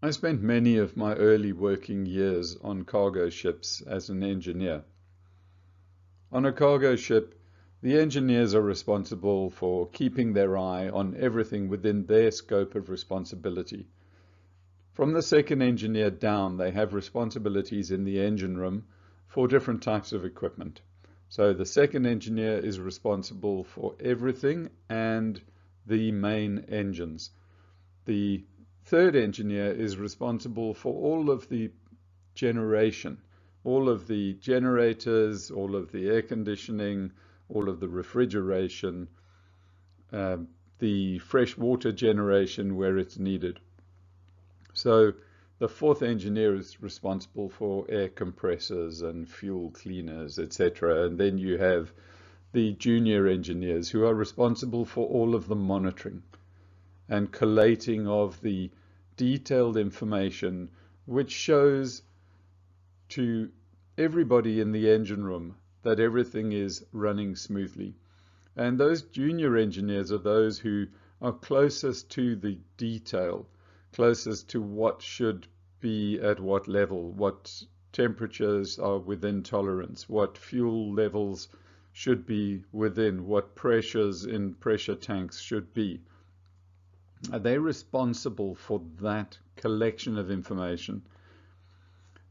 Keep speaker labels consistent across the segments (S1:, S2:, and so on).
S1: I spent many of my early working years on cargo ships as an engineer. On a cargo ship, the engineers are responsible for keeping their eye on everything within their scope of responsibility. From the second engineer down, they have responsibilities in the engine room for different types of equipment. So the second engineer is responsible for everything and the main engines. The third engineer is responsible for all of the generation, all of the generators, all of the air conditioning, all of the refrigeration, uh, the fresh water generation where it's needed. So the fourth engineer is responsible for air compressors and fuel cleaners, etc. And then you have the junior engineers who are responsible for all of the monitoring and collating of the detailed information which shows to everybody in the engine room that everything is running smoothly. And those junior engineers are those who are closest to the detail, closest to what should be at what level, what temperatures are within tolerance, what fuel levels should be within, what pressures in pressure tanks should be. Are they responsible for that collection of information?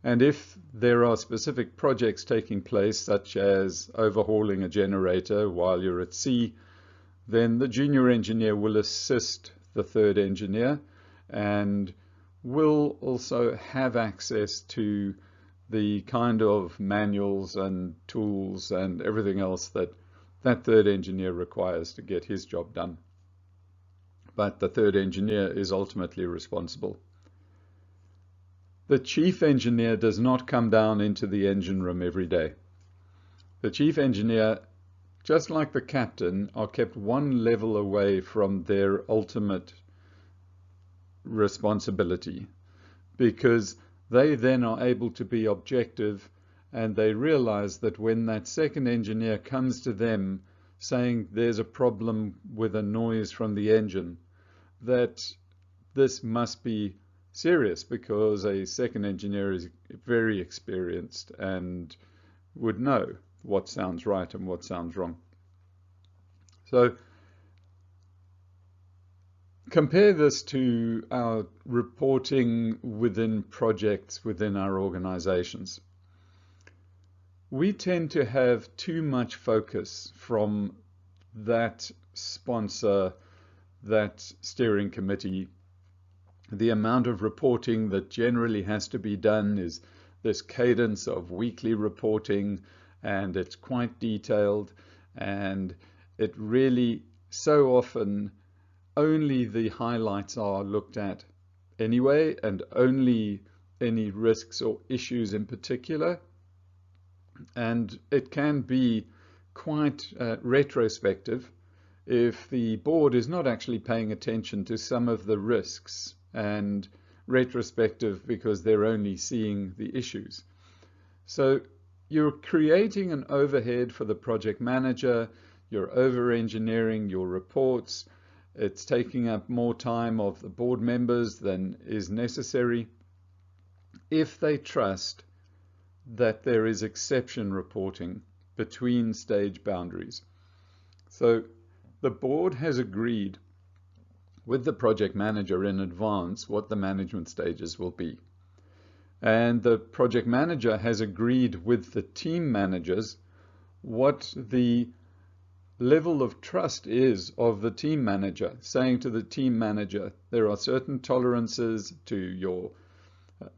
S1: And if there are specific projects taking place, such as overhauling a generator while you're at sea, then the junior engineer will assist the third engineer and will also have access to the kind of manuals and tools and everything else that that third engineer requires to get his job done. But the third engineer is ultimately responsible. The chief engineer does not come down into the engine room every day. The chief engineer, just like the captain, are kept one level away from their ultimate responsibility, because they then are able to be objective, and they realize that when that second engineer comes to them saying there's a problem with a noise from the engine, that this must be serious, because a second engineer is very experienced and would know what sounds right and what sounds wrong. So compare this to our reporting within projects within our organizations. We tend to have too much focus from that sponsor, that steering committee. The amount of reporting that generally has to be done is this cadence of weekly reporting, and it's quite detailed, and it really so often only the highlights are looked at anyway, and only any risks or issues in particular. And it can be quite retrospective if the board is not actually paying attention to some of the risks, and retrospective because they're only seeing the issues. So you're creating an overhead for the project manager, you're over-engineering your reports, it's taking up more time of the board members than is necessary, if they trust that there is exception reporting between stage boundaries. So the board has agreed with the project manager in advance what the management stages will be. And the project manager has agreed with the team managers what the level of trust is of the team manager, saying to the team manager, there are certain tolerances to your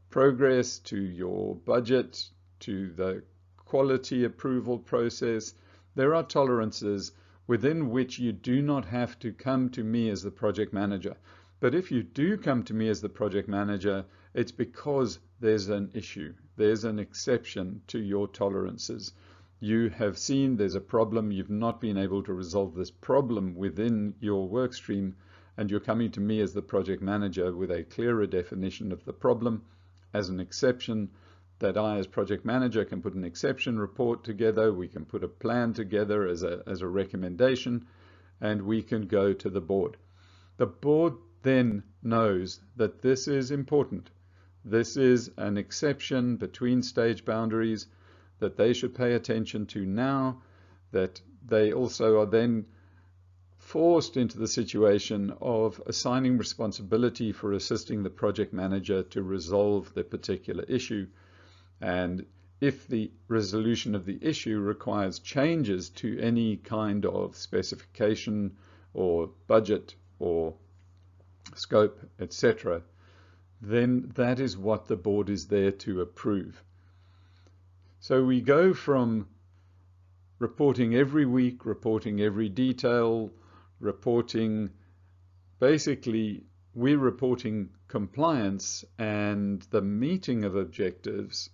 S1: progress, to your budget, to the quality approval process. There are tolerances within which you do not have to come to me as the project manager. But if you do come to me as the project manager, it's because there's an issue. There's an exception to your tolerances. You have seen there's a problem. You've not been able to resolve this problem within your work stream, and you're coming to me as the project manager with a clearer definition of the problem as an exception, that I as project manager can put an exception report together, we can put a plan together as a recommendation, and we can go to the board. The board then knows that this is important. This is an exception between stage boundaries that they should pay attention to now, that they also are then forced into the situation of assigning responsibility for assisting the project manager to resolve the particular issue. And if the resolution of the issue requires changes to any kind of specification or budget or scope, etc., then that is what the board is there to approve. So we go from reporting every week, reporting every detail, reporting, basically we're reporting compliance and the meeting of objectives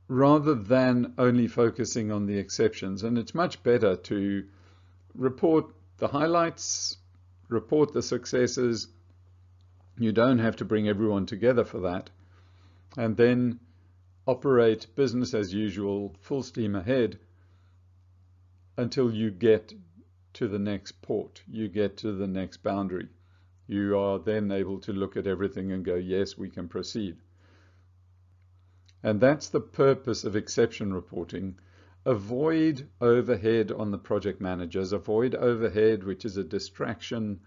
S1: rather than only focusing on the exceptions. And it's much better to report the highlights, report the successes. You don't have to bring everyone together for that. And then operate business as usual, full steam ahead, until you get to the next port, you get to the next boundary. You are then able to look at everything and go, yes, we can proceed. And that's the purpose of exception reporting. Avoid overhead on the project managers, avoid overhead, which is a distraction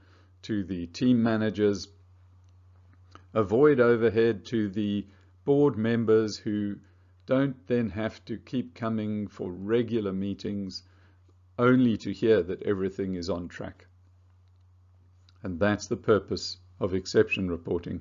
S1: to the team managers, avoid overhead to the board members who don't then have to keep coming for regular meetings only to hear that everything is on track. And that's the purpose of exception reporting.